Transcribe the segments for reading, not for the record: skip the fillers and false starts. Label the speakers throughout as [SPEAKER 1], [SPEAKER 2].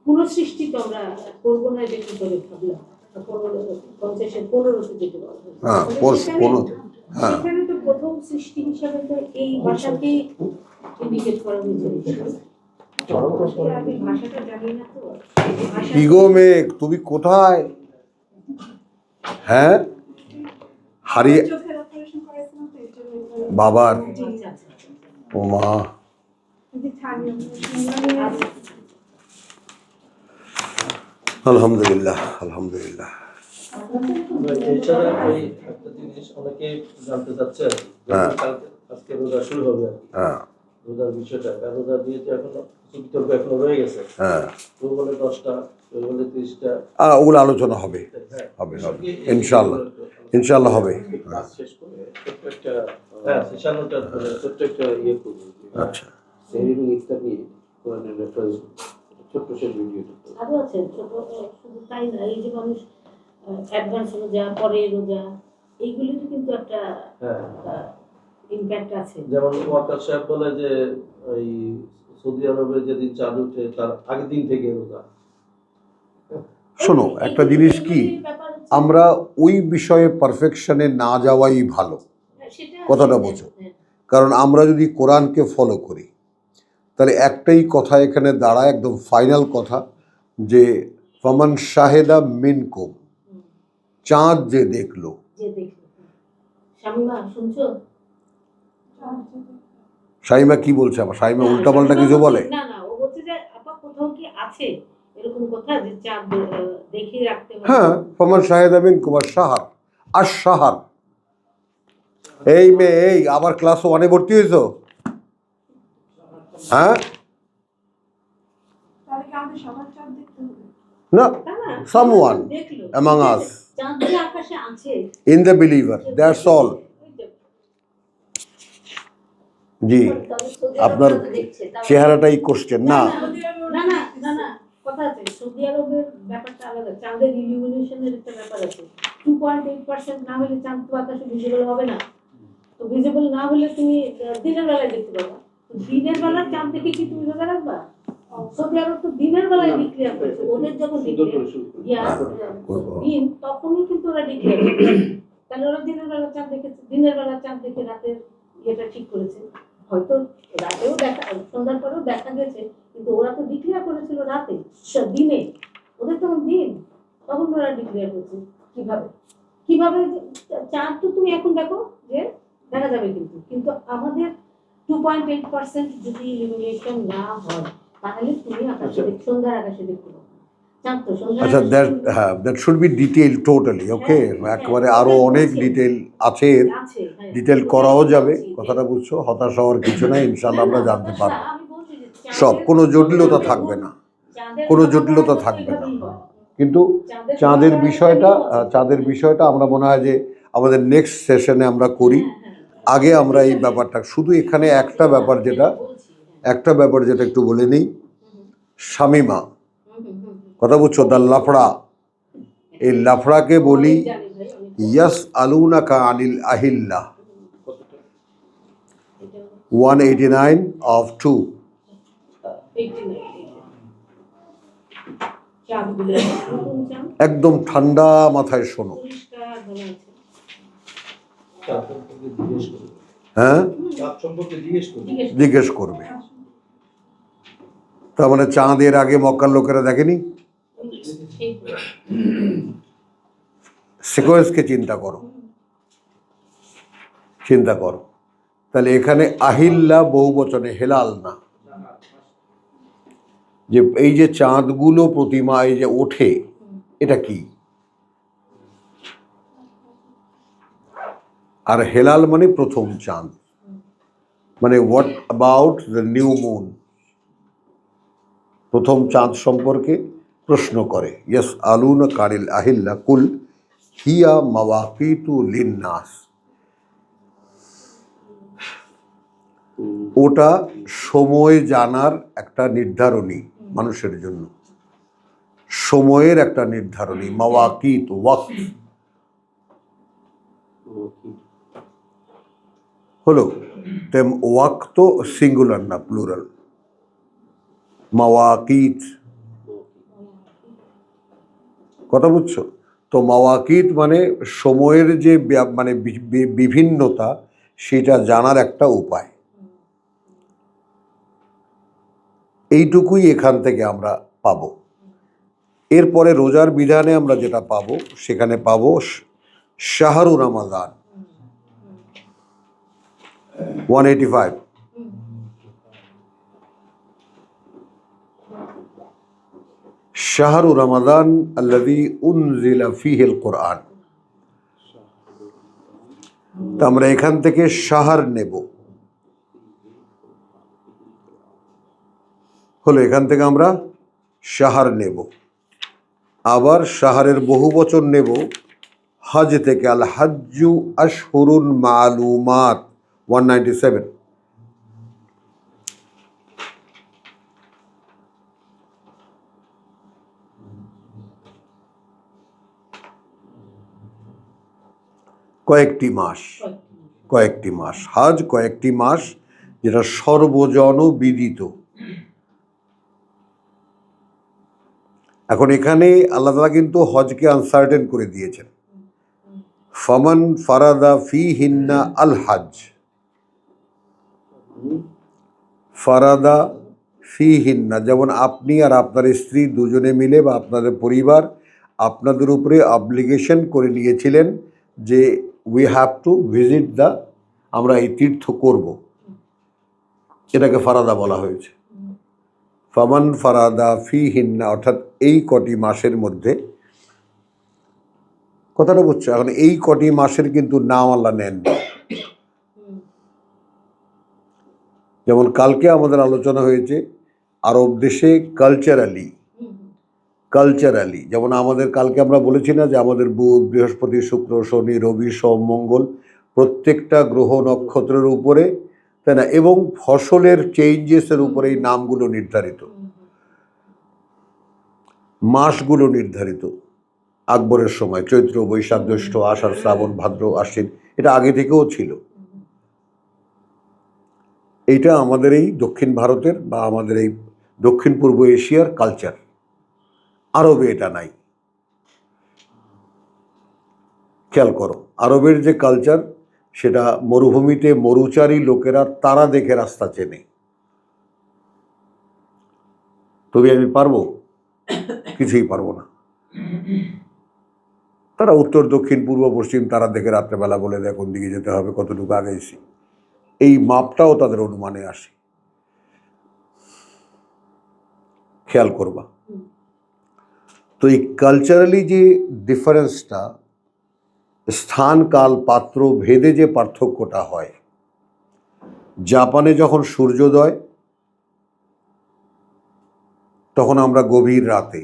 [SPEAKER 1] পুনঃসৃষ্টি তো আমরা করবো না, এটা কি করে ভাবলাম? 15 যেতে বলা সেখানে তো প্রথম সৃষ্টি হিসাবে তো এই ভাষাকেই ইন্ডিকেট করা হয়েছে।
[SPEAKER 2] কি গো মেঘ, তুমি কোথায়? হ্যাঁ, হারিয়ে বাবার ও মা। আলহামদুলিল্লাহ আলহামদুলিল্লাহ।
[SPEAKER 3] এছাড়া ওই একটা জিনিস অনেকে জানতে চাচ্ছে, আজকে রোজা শুরু হবে, রোজার বিষয়টা, রোজা দিয়ে তো এখনো বিতর্ক এখনো রয়ে গেছে। কেউ বলে 10টা, কেউ বলে 30টা,
[SPEAKER 2] ওগুলো আলোচনা হবে হবে হবে ইনশাআল্লাহ, ইনশাআল্লাহ হবে।
[SPEAKER 3] শেষ করে ছোট্ট একটা সেশনটা ছোট্ট একটা ইয়ে করবো।
[SPEAKER 2] আচ্ছা,
[SPEAKER 3] সেহরি ইফতার নিয়ে কোরআনের রেফারেন্স ছোট্ট সেই ভিডিওটা
[SPEAKER 1] আরো আছে। ছোট শুধু তাই না, এই যে মানুষ অ্যাডভান্স রোজা, পরে রোজা, এইগুলিরও কিন্তু একটা ইমপ্যাক্ট আছে।
[SPEAKER 3] যেমন ওয়াকার সাহেব বলে যে ওই সৌদি আরবে যেদিন চাঁদ উঠে তার আগের দিন থেকে রোজা।
[SPEAKER 2] শোনো একটা জিনিস কি, আমরা ওই বিষয়ে পারফেকশনে না যাওয়াই ভালো, কথাটা বোঝো। কারণ আমরা যদি কোরআনকে ফলো করি তাহলে একটাই কথা এখানে দাঁড়ায়, একদম ফাইনাল কথা, যে ফামান শাহেদা মিনকুম, চাঁদ যে দেখলো। শাইমা কি বলছে আবার? শাইমা উল্টাপাল্টা কিছু বলে
[SPEAKER 1] না না, ও বলছে যে আপা কোথাও কি আছে এরকম কথা যে চাঁদ দেখে রাখতে হবে?
[SPEAKER 2] হ্যাঁ, ফামান শাহেদা মিনকুম আশ-শাহর, আশ-শাহর। এই মেয়ে, এই আবার ক্লাস 1-এ ভর্তি হয়েছো? হ্যাঁ না, someone among us in the believer, that's all. জি, আপনার চেহারাটাই কোশ্চেন না।
[SPEAKER 1] না না না না, কথা আছে। সৌদি আরবের ব্যাপারটা আলাদা, চাঁদের ইলুমিনেশনের একটা ব্যাপার আছে। 2.8% না হলে চাঁদ তো আকাশে ভিজিবল হবে না। তো ভিজিবল না হলে তুমি দিনের বেলায় দেখতে পাবা। দিনের বেলা চাঁদ দেখে কি তুমি রোজা রাখবা? সৌদি আরব তো দিনের বেলায় ডিক্লেয়ার করেছে। ওদের যখন দিন, তখনই কিন্তু ওরা ডিক্লেয়ার করেছে। তাহলে ওরা দিনের বেলা চাঁদ দেখেছে, দিনের বেলা চাঁদ দেখে রাতের ইয়েটা ঠিক করেছে। হয়তো রাতেও দেখা, সন্ধ্যার পরেও দেখা গেছে, কিন্তু ওরা তো ডিক্লেয়ার করেছিল রাতে, দিনে। ওদের তখন দিন, তখন ওরা ডিক্লেয়ার করেছে। কিভাবে কিভাবে চাঁদ তো তুমি এখন দেখো যে দেখা যাবে, কিন্তু কিন্তু আমাদের 2.8% যদি ইলুমিনেশন না হয় তাহলে তুমি আকাশে সন্ধ্যার আকাশে দেখতে পাবে।
[SPEAKER 2] আচ্ছা, that should be detail totally, okay. একেবারে আরো অনেক ডিটেইল আছে, ডিটেইল করাও যাবে, কথাটা বুঝছো। হতাশ হওয়ার কিছু নাই, ইনশাআল্লাহ আমরা জানতে পারবো সব, কোনো জটিলতা থাকবে না, কোনো জটিলতা থাকবে না। কিন্তু চাঁদের বিষয়টা আমরা মনে হয় যে আমাদের নেক্সট সেশনে আমরা করি। আগে আমরা এই ব্যাপারটা, শুধু এখানে একটা ব্যাপার যেটা একটু বলে নিই। শামিমা, কথা বুঝছো, দ্য লাফড়া, এই লাফড়াকে বলি ইয়াস আলুনাকা আনিল আহিল্লা, 189 of 2। একদম ঠান্ডা মাথায় শোনো। হ্যাঁ, জিজ্ঞেস করবে। তার মানে চাঁদের আগে মক্কার লোকেরা দেখেনি? সিকোয়েন্সকে চিন্তা করো। তাহলে এখানে আহিল্লা বহু বচনে, হেলাল না। যে এই যে চাঁদগুলো প্রতিমা এই যে ওঠে, এটা কি? আর হেলাল মানে প্রথম চাঁদ, মানে what about the new moon? প্রথম চাঁদ সম্পর্কে প্রশ্ন করে। ইয়াস আলুনা কানিল আহিল্লা কুল হিয়া মাওয়াকিতু লিন্নাস, ওটা সময় জানার একটা নির্ধারণী, মানুষের জন্য সময়ের একটা নির্ধারণী। মাওয়াকিত, ওয়াক্ত হলো, তেম ওয়াক্ত সিঙ্গুলার না, প্লুরাল। মাওয়াকিত কথা বুঝছো? তো মাওয়াকিত মানে সময়ের যে মানে বিভিন্নতা, সেটা জানার একটা উপায়। এইটুকুই এখান থেকে আমরা পাবো। এরপরে রোজার বিধানে আমরা যেটা পাবো, সেখানে পাবো শাহরু রমাদান 185। শাহরু রমাদান আল্লাযী উনজিলা ফীহিল কুরআন। তো আমরা এখান থেকে শাহর নেব, হলো এখান থেকে আমরা শাহর নেব। আবার শাহরের বহু বচন নেব হজ থেকে, আল হজ্জু আশহুরুন মালুমাত 197। কয়েকটি মাস, কয়েকটি মাস হজ, কয়েকটি মাস, যেটা সর্বজন বিদিত। এখন এখানে আল্লাহ তাআলা কিন্তু হজকে আনসার্টেন করে দিয়েছেন। ফামান ফারাদা ফীহিন্না আল হজ, ফারাদা ফীহিন্না, যেমন আপনি আর আপনার স্ত্রী দুজনে মিলে বা আপনাদের পরিবার আপনাদের উপরে অব্লিগেশন করে নিয়েছিলেন যে we have to visit the, আমরা এই তীর্থ করব, এটাকে ফারাদা বলা হয়েছে। ফামান ফারাদা ফীহিন্না, অর্থাৎ এই কটি মাসের মধ্যে, কথাটা বুঝছো? এখন এই কটি মাসের কিন্তু নাম আল্লাহ নেননি। যেমন কালকে আমাদের আলোচনা হয়েছে আরব দেশে কালচারালি, যেমন আমাদের কালকে আমরা বলেছি না যে আমাদের বুধ, বৃহস্পতি, শুক্র, শনি, রবি, সোম, মঙ্গল প্রত্যেকটা গ্রহ নক্ষত্রের উপরে, তাই না, এবং ফসলের চেঞ্জেসের উপরে এই নামগুলো নির্ধারিত, মাসগুলো নির্ধারিত। আকবরের সময় চৈত্র, বৈশাখ, জ্যৈষ্ঠ, আষাঢ়, শ্রাবণ, ভাদ্র, আশ্বিন, এটা আগে থেকেও ছিল। এইটা আমাদের এই দক্ষিণ ভারতের বা আমাদের এই দক্ষিণ পূর্ব এশিয়ার কালচার। আরবে এটা নাই। খেয়াল করো, আরবের যে কালচার, সেটা মরুভূমিতে মরুচারী লোকেরা তারা দেখে রাস্তা চেনে। তবে আমি পারবো? কিছুই পারবো না। তারা উত্তর, দক্ষিণ, পূর্ব, পশ্চিম তারা দেখে রাত্রেবেলা বলে দেয় কোন দিকে যেতে হবে, কতটুকু আগেছি। এই মাপটাও তাদের অনুমানে আসে। খেয়াল করবা। তো এই কালচারালি যে ডিফারেন্সটা, স্থান, কাল, পাত্র ভেদে যে পার্থক্যটা হয়, জাপানে যখন সূর্যোদয় তখন আমরা গভীর রাতে,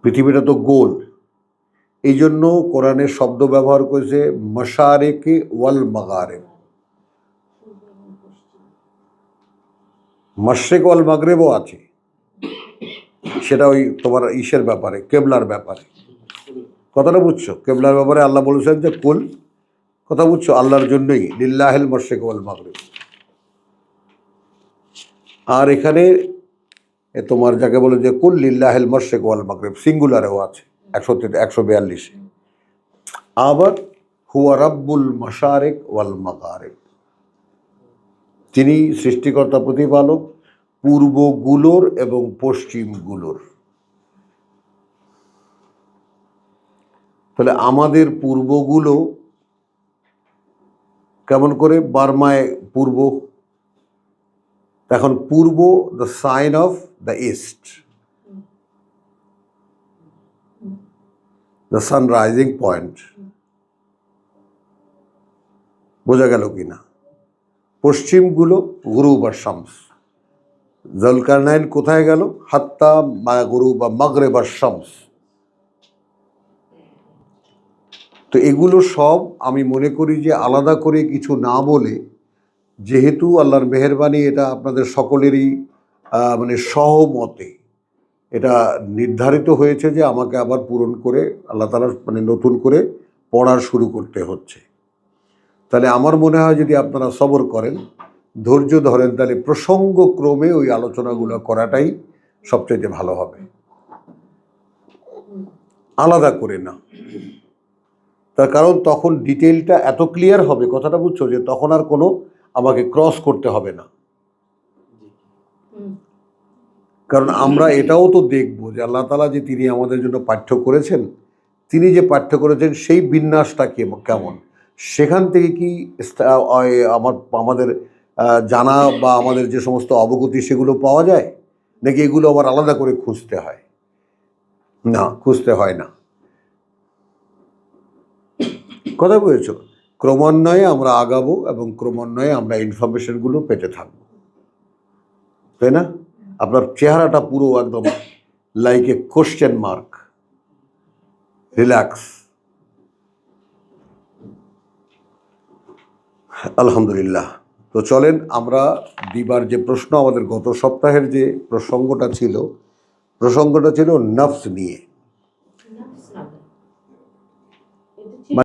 [SPEAKER 2] পৃথিবীটা তো গোল, এই জন্য কোরআনের শব্দ ব্যবহার করেছে মাশারিকে ওয়াল মাগারিব। মাশরিক ওয়াল মাগরিবও আছে, সেটা ওই তোমার ইসের ব্যাপারে, কেবলার ব্যাপারে। কথাটা বুঝছো? কেবলার ব্যাপারে আল্লাহ বলেছেন যে কুল, কথা বুঝছো, আল্লাহর জন্যই, লিল্লাহিল মাশরিক ওয়াল মাগরিব। আর এখানে তোমার যাকে বলে যে কুল লিল্লাহিল মাশরিক ওয়াল মাগরিব, সিঙ্গুলারেও আছে 142। আবার হুয়া রাব্বুল মাশারিক ওয়াল মাগারিব, তিনি সৃষ্টিকর্তা, প্রতিপালক পূর্বগুলোর এবং পশ্চিমগুলোর। তাহলে আমাদের পূর্বগুলো কেমন করে? বার্মায় পূর্ব, এখন পূর্ব the sign of the east, the sunrising point. বোঝা গেল কি না? পশ্চিমগুলো গুরুব আর শামস। জুলকারনাইন কোথায় গেল? হাত্তা গুরুব বা মাগরিব আর শামস। তো এগুলো সব আমি মনে করি যে আলাদা করে কিছু না বলে, যেহেতু আল্লাহর মেহেরবানি, এটা আপনাদের সকলেরই মানে সহমতে এটা নির্ধারিত হয়েছে যে আমাকে আবার পূরণ করে আল্লাহ তাআলা মানে নতুন করে পড়া শুরু করতে হচ্ছে। তাহলে আমার মনে হয় যদি আপনারা সবর করেন ধৈর্য ধরেন তাহলে প্রসঙ্গক্রমে ওই আলোচনাগুলো করাটাই সবচেয়ে ভালো হবে, আলাদা করে না। তার কারণ তখন ডিটেলটা এত ক্লিয়ার হবে, কথাটা বুঝছো, যে তখন আর কোনো আমাকে ক্রস করতে হবে না।
[SPEAKER 1] হুম।
[SPEAKER 2] কারণ আমরা এটাও তো দেখব যে আল্লাহ তাআলা যে তিনি আমাদের জন্য পাঠ্য করেছেন, তিনি যে পাঠ্য করেছেন সেই বিন্যাসটা কেমন, সেখান থেকে কি আমাদের জানা বা আমাদের যে সমস্ত অবগতি সেগুলো পাওয়া যায়, নাকি এগুলো আবার আলাদা করে খুঁজতে হয়? না, খুঁজতে হয় না। কথা বুঝেছ? ক্রমান্বয়ে আমরা আগাবো এবং ক্রমান্বয়ে আমরা ইনফরমেশনগুলো পেতে থাকবো, তাই না? আপনার চেহারাটা পুরো একদম like a question mark. Relax. আলহামদুলিল্লাহ। তো চলেন আমরা দিবার যে প্রশ্ন, আমাদের গত সপ্তাহের যে প্রসঙ্গটা ছিল নফস নিয়ে।
[SPEAKER 1] না, না, এটা ঠিক।